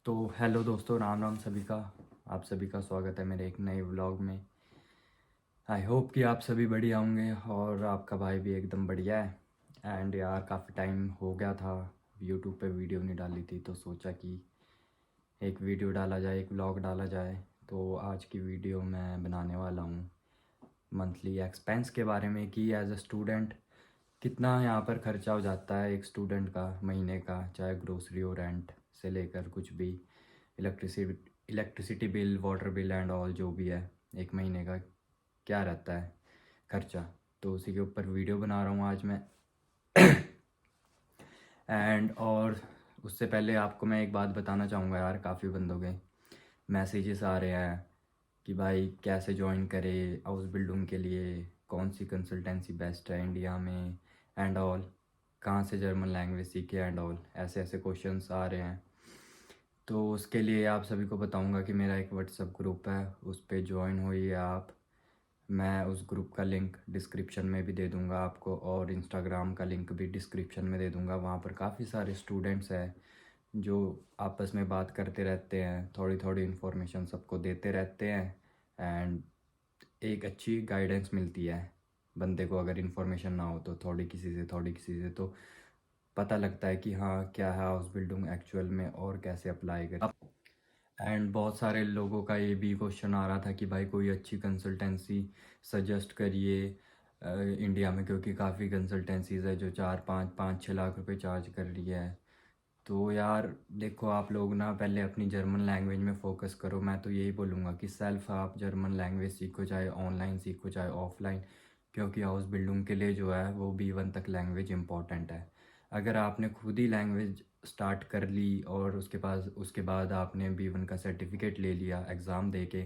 तो हेलो दोस्तों, राम राम सभी का। आप सभी का स्वागत है मेरे एक नए व्लॉग में। आई होप कि आप सभी बढ़िया होंगे और आपका भाई भी एकदम बढ़िया है। एंड यार काफ़ी टाइम हो गया था यूट्यूब पे वीडियो नहीं डाली थी, तो सोचा कि एक वीडियो डाला जाए, एक व्लॉग डाला जाए। तो आज की वीडियो मैं बनाने वाला हूँ मंथली एक्सपेंस के बारे में कि एज अ स्टूडेंट कितना यहाँ पर खर्चा हो जाता है एक स्टूडेंट का महीने का, चाहे ग्रोसरी और रेंट से लेकर कुछ भी, electricity electricity bill, water bill and all जो भी है, एक महीने का क्या रहता है खर्चा। तो उसी के ऊपर वीडियो बना रहा हूँ आज मैं। एंड और उससे पहले आपको मैं एक बात बताना चाहूँगा यार, काफ़ी बंदों के मैसेजेस आ रहे हैं कि भाई कैसे ज्वाइन करे हाउस बिल्डिंग के लिए, कौन सी कंसल्टेंसी बेस्ट है इंडिया में एंड ऑल, कहाँ से जर्मन लैंग्वेज सीखे एंड ऑल, ऐसे ऐसे क्वेश्चंस आ रहे हैं। तो उसके लिए आप सभी को बताऊंगा कि मेरा एक व्हाट्सएप ग्रुप है, उस पर ज्वाइन होइए आप। मैं उस ग्रुप का लिंक डिस्क्रिप्शन में भी दे दूंगा आपको, और इंस्टाग्राम का लिंक भी डिस्क्रिप्शन में दे दूंगा। वहाँ पर काफ़ी सारे स्टूडेंट्स हैं जो आपस में बात करते रहते हैं, थोड़ी थोड़ी इन्फॉर्मेशन सबको देते रहते हैं। एंड एक अच्छी गाइडेंस मिलती है बंदे को, अगर इन्फॉर्मेशन ना हो तो थोड़ी किसी से तो पता लगता है कि हाँ क्या है हाउस बिल्डिंग एक्चुअल में और कैसे अप्लाई करें। एंड बहुत सारे लोगों का ये भी क्वेश्चन आ रहा था कि भाई कोई अच्छी कंसल्टेंसी सजेस्ट करिए इंडिया में, क्योंकि काफ़ी कंसल्टेंसीज़ है जो 4 5 5 6 लाख रुपए चार्ज कर रही है। तो यार देखो, आप लोग ना पहले अपनी जर्मन लैंग्वेज में फ़ोकस करो। मैं तो यही बोलूँगा कि सेल्फ आप जर्मन लैंग्वेज सीखो, चाहे ऑनलाइन सीखो चाहे ऑफलाइन, क्योंकि हाउस बिल्डिंग के लिए जो है वो B1 तक लैंग्वेज इम्पॉर्टेंट है। अगर आपने खुद ही लैंग्वेज स्टार्ट कर ली और उसके बाद आपने B1 का सर्टिफिकेट ले लिया एग्ज़ाम दे के,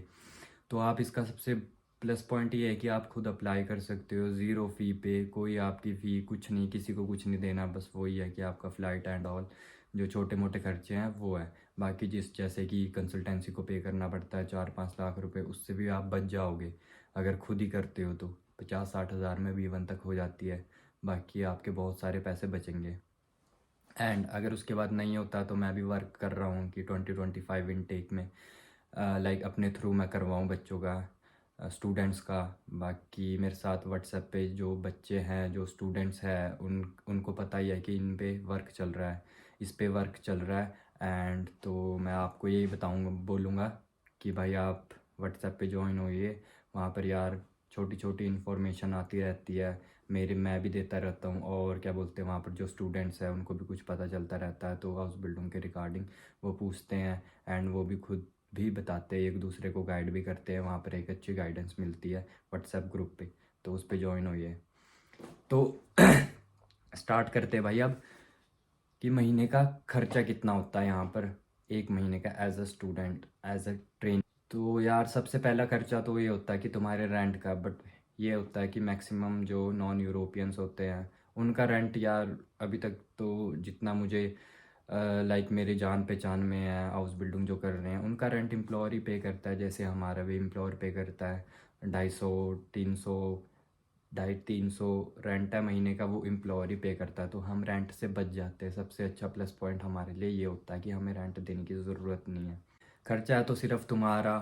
तो आप इसका सबसे प्लस पॉइंट ये है कि आप खुद अप्लाई कर सकते हो ज़ीरो फ़ी पे। कोई आपकी फ़ी कुछ नहीं, किसी को कुछ नहीं देना, बस वही है कि आपका फ़्लाइट एंड ऑल जो छोटे मोटे खर्चे हैं वो है। बाकी जैसे कि कंसल्टेंसी को पे करना पड़ता है 4 5 लाख रुपए, उससे भी आप बच जाओगे अगर खुद ही करते हो तो। 50 60 हज़ार में B1 तक हो जाती है, बाकी आपके बहुत सारे पैसे बचेंगे। एंड अगर उसके बाद नहीं होता तो मैं भी वर्क कर रहा हूँ कि 2025 इनटेक में लाइक अपने थ्रू मैं करवाऊँ बच्चों का, स्टूडेंट्स का। बाकी मेरे साथ व्हाट्सएप पे जो बच्चे हैं, जो स्टूडेंट्स हैं, उनको पता ही है कि इन पे वर्क चल रहा है, इस पे वर्क चल रहा है। एंड तो मैं आपको यही बताऊँगा, बोलूँगा कि भाई आप व्हाट्सएप पे ज्वाइन होइए। वहाँ पर यार छोटी छोटी इन्फॉर्मेशन आती रहती है, मैं भी देता रहता हूँ। और क्या बोलते हैं, वहाँ पर जो स्टूडेंट्स हैं उनको भी कुछ पता चलता रहता है, तो हाउस बिल्डिंग के रिगार्डिंग वो पूछते हैं एंड वो भी खुद भी बताते हैं, एक दूसरे को गाइड भी करते हैं। वहाँ पर एक अच्छी गाइडेंस मिलती है व्हाट्सएप ग्रुप पे, तो उस पर ज्वाइन होइए। तो स्टार्ट करते हैं भाई अब कि महीने का खर्चा कितना होता है यहाँ पर, एक महीने का as a student, as a train. तो यार सबसे पहला खर्चा तो ये होता है कि तुम्हारे रेंट का। बट ये होता है कि मैक्सिमम जो नॉन यूरोपियंस होते हैं उनका रेंट यार, अभी तक तो जितना मुझे लाइक मेरे जान पहचान में है हाउस बिल्डिंग जो कर रहे हैं, उनका रेंट एम्प्लॉयर ही पे करता है। जैसे हमारा भी एम्प्लॉयर पे करता है 250 300, 250 300 रेंट है महीने का, वो एम्प्लॉयर ही पे करता है, तो हम रेंट से बच जाते हैं। सबसे अच्छा प्लस पॉइंट हमारे लिए ये होता है कि हमें रेंट देने की ज़रूरत नहीं है। खर्चा है तो सिर्फ तुम्हारा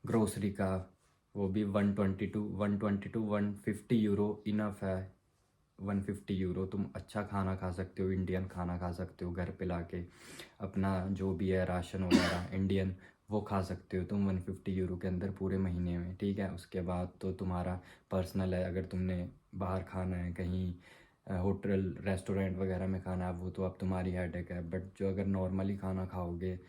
ग्रोसरी का, वो भी 120 टू 150 यूरो इनफ है। 150 यूरो तुम अच्छा खाना खा सकते हो, इंडियन खाना खा सकते हो घर पे लाके, अपना जो भी है राशन वगैरह इंडियन वो खा सकते हो तुम 150 यूरो के अंदर पूरे महीने में, ठीक है। उसके बाद तो तुम्हारा पर्सनल है, अगर तुमने बाहर खाना है कहीं होटल रेस्टोरेंट वगैरह में खाना है, वो तो अब तुम्हारी हेडेक है। बट जो अगर नॉर्मली खाना खाओगे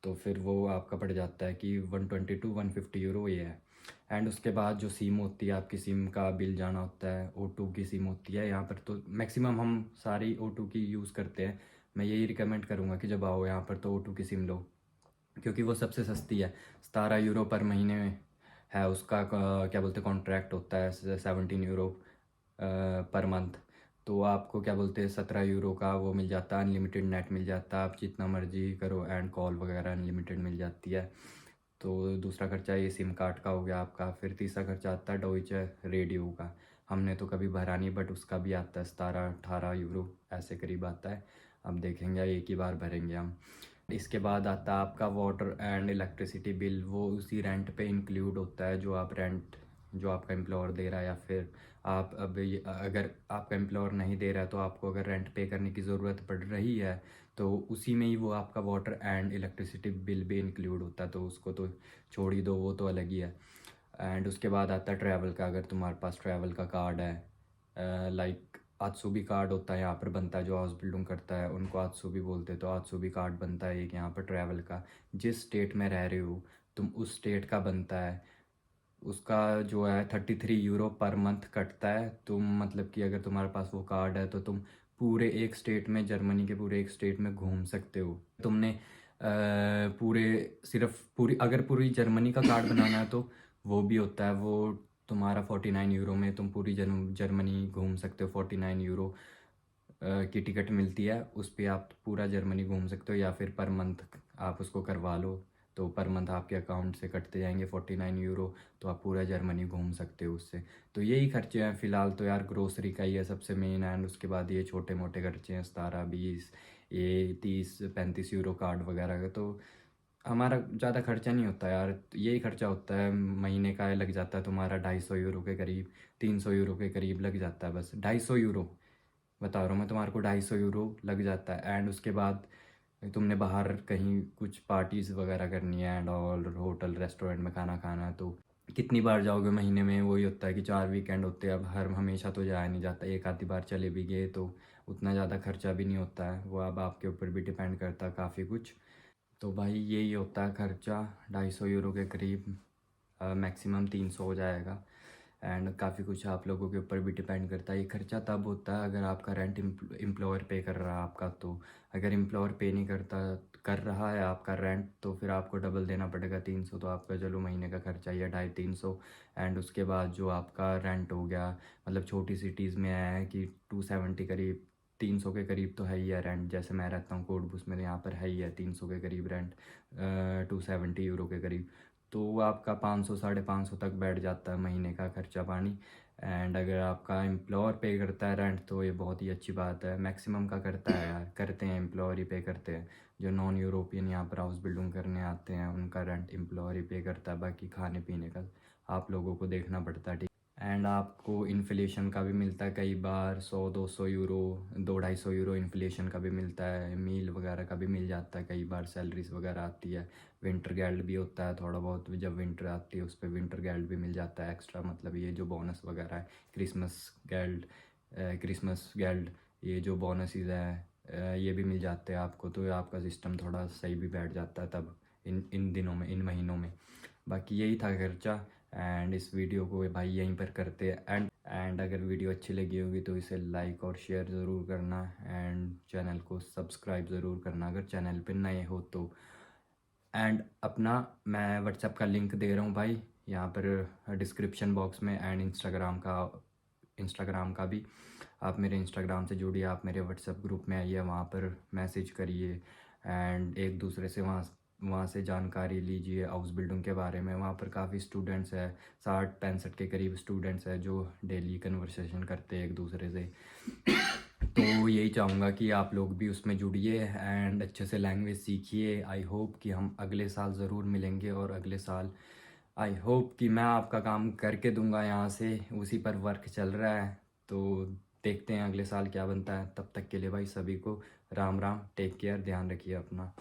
तो फिर वो आपका पड़ जाता है कि 120 टू 150 यूरो ये है। एंड उसके बाद जो सिम होती है, आपकी सिम का बिल जाना होता है। O2 की सिम होती है यहाँ पर, तो मैक्सिमम हम सारी O2 की यूज़ करते हैं। मैं यही रिकमेंड करूँगा कि जब आओ यहाँ पर तो O2 की सिम लो, क्योंकि वो सबसे सस्ती है। 17 यूरो पर महीने में है उसका क्या बोलते कॉन्ट्रैक्ट होता है, 17 यूरो पर मंथ। तो आपको क्या बोलते हैं 17 यूरो का वो मिल जाता है, अनलिमिटेड नेट मिल जाता है, आप जितना मर्जी करो एंड कॉल वगैरह अनलिमिटेड मिल जाती है। तो दूसरा खर्चा ये सिम कार्ड का हो गया आपका। फिर तीसरा खर्चा आता है डॉइचे रेडियो का। हमने तो कभी भरा नहीं, बट उसका भी आता है 17 18 यूरो ऐसे करीब आता है। अब देखेंगे, एक ही बार भरेंगे हम। इसके बाद आता है आपका वाटर एंड इलेक्ट्रिसिटी बिल, वो उसी रेंट पे इंक्लूड होता है जो आप रेंट जो आपका एम्प्लॉयर दे रहा है, या फिर आप अब अगर आपका एम्प्लॉयर नहीं दे रहा है तो आपको अगर रेंट पे करने की ज़रूरत पड़ रही है तो उसी में ही वो आपका वाटर एंड इलेक्ट्रिसिटी बिल भी इंक्लूड होता है, तो उसको तो छोड़ ही दो, वो तो अलग ही है। एंड उसके बाद आता है ट्रैवल का। अगर तुम्हारे पास ट्रैवल का कार्ड है, लाइक आत्सुबी कार्ड होता है यहाँ पर बनता है, जो हाउस बिल्डिंग करता है उनको आत्सुबी बोलते हैं, तो आत्सुबी कार्ड बनता है एक यहाँ पर ट्रैवल का। जिस स्टेट में रह रहे हो तुम उस स्टेट का बनता है, उसका जो है 33 यूरो पर मंथ कटता है। तुम मतलब कि अगर तुम्हारे पास वो कार्ड है तो तुम पूरे एक स्टेट में, जर्मनी के पूरे एक स्टेट में घूम सकते हो। तुमने पूरे सिर्फ पूरी अगर पूरी जर्मनी का कार्ड बनाना है तो वो भी होता है, वो तुम्हारा 49 यूरो में तुम पूरी जर्मनी घूम सकते हो। 49 यूरो की टिकट मिलती है, उस पर आप पूरा जर्मनी घूम सकते हो, या फिर पर मंथ आप उसको करवा लो तो पर मंथ आपके अकाउंट से कटते जाएंगे 49 यूरो, तो आप पूरा जर्मनी घूम सकते हो उससे। तो यही खर्चे हैं फ़िलहाल तो यार, ग्रोसरी का ही है सबसे मेन, एंड उसके बाद ये छोटे मोटे खर्चे हैं 17-20, ये 30-35 यूरो कार्ड वगैरह का। तो हमारा ज़्यादा खर्चा नहीं होता यार, तो यही खर्चा होता है महीने का लग जाता है तुम्हारा 250 यूरो के करीब, 300 यूरो के करीब लग जाता है, बस 250 यूरो बता रहा हूँ मैं तुम्हारे को, 250 यूरो लग जाता है। एंड उसके बाद तुमने बाहर कहीं कुछ पार्टीज़ वगैरह करनी है एंड और होटल रेस्टोरेंट में खाना खाना है, तो कितनी बार जाओगे महीने में? वही होता है कि 4 वीकेंड होते हैं, अब हर हमेशा तो जाया नहीं जाता, एक आधी बार चले भी गए तो उतना ज़्यादा खर्चा भी नहीं होता है, वो अब आपके ऊपर भी डिपेंड करता है काफ़ी कुछ। तो भाई यही होता है खर्चा, 250 यूरो के करीब, मैक्सिमम 300 हो जाएगा। एंड काफ़ी कुछ आप लोगों के ऊपर भी डिपेंड करता है। ये खर्चा तब होता है अगर आपका रेंट एम्प्लॉयर पे कर रहा है आपका, तो अगर एम्प्लॉयर पे नहीं करता कर रहा है आपका रेंट तो फिर आपको डबल देना पड़ेगा, 300। तो आपका चलो महीने का खर्चा ही है 250-300। एंड उसके बाद जो आपका रेंट हो गया, मतलब छोटी सिटीज़ में है कि 270 करीब, 300 के करीब तो है ही है रेंट। जैसे मैं रहता हूँ कोटबूस में, यहाँ पर है ही है 300 के करीब रेंट, 270 यूरो के करीब। तो वो आपका 500-550 तक बैठ जाता है महीने का खर्चा पानी। एंड अगर आपका एम्प्लॉयर पे करता है रेंट तो ये बहुत ही अच्छी बात है, मैक्सिमम का करता है यार, करते हैं एम्प्लॉयर ही पे करते हैं। जो नॉन यूरोपियन यहाँ पर हाउस बिल्डिंग करने आते हैं उनका रेंट एम्प्लॉयर ही पे करता है, बाकी खाने पीने का आप लोगों को देखना पड़ता है, ठीक। एंड आपको इन्फ्लेशन का भी मिलता है कई बार, 100-200 यूरो, 200-250 यूरो इन्फ्लेशन का भी मिलता है, मील वगैरह का भी मिल जाता है कई बार, सैलरीज वगैरह आती है। विंटर गैल्ड भी होता है थोड़ा बहुत, जब विंटर आती है उस पर विंटर गैल्ड भी मिल जाता है एक्स्ट्रा, मतलब ये जो बोनस वगैरह है, क्रिसमस गैल्ड, क्रिसमस गैल्ड, ये जो बोनसेस है ये भी मिल जाते हैं आपको। तो आपका सिस्टम थोड़ा सही भी बैठ जाता है तब इन इन दिनों में, इन महीनों में। बाकी यही था खर्चा। एंड इस वीडियो को भाई यहीं पर करते हैं एंड अगर वीडियो अच्छी लगी होगी तो इसे लाइक और शेयर ज़रूर करना, एंड चैनल को सब्सक्राइब ज़रूर करना अगर चैनल पर नए हो तो। एंड अपना मैं व्हाट्सएप का लिंक दे रहा हूँ भाई यहाँ पर डिस्क्रिप्शन बॉक्स में, एंड इंस्टाग्राम का भी। आप मेरे इंस्टाग्राम से जुड़िए, आप मेरे व्हाट्सएप ग्रुप में आइए, वहाँ पर मैसेज करिए एंड एक दूसरे से वहाँ से जानकारी लीजिए हाउस बिल्डिंग के बारे में। वहाँ पर काफ़ी स्टूडेंट्स हैं, 60-65 के करीब स्टूडेंट्स हैं जो डेली कन्वर्सेशन करते हैं एक दूसरे से। तो यही चाहूँगा कि आप लोग भी उसमें जुड़िए एंड अच्छे से लैंग्वेज सीखिए। आई होप कि हम अगले साल ज़रूर मिलेंगे, और अगले साल आई होप कि मैं आपका काम करके दूंगा यहाँ से, उसी पर वर्क चल रहा है। तो देखते हैं अगले साल क्या बनता है। तब तक के लिए भाई सभी को राम राम, टेक केयर, ध्यान रखिए अपना।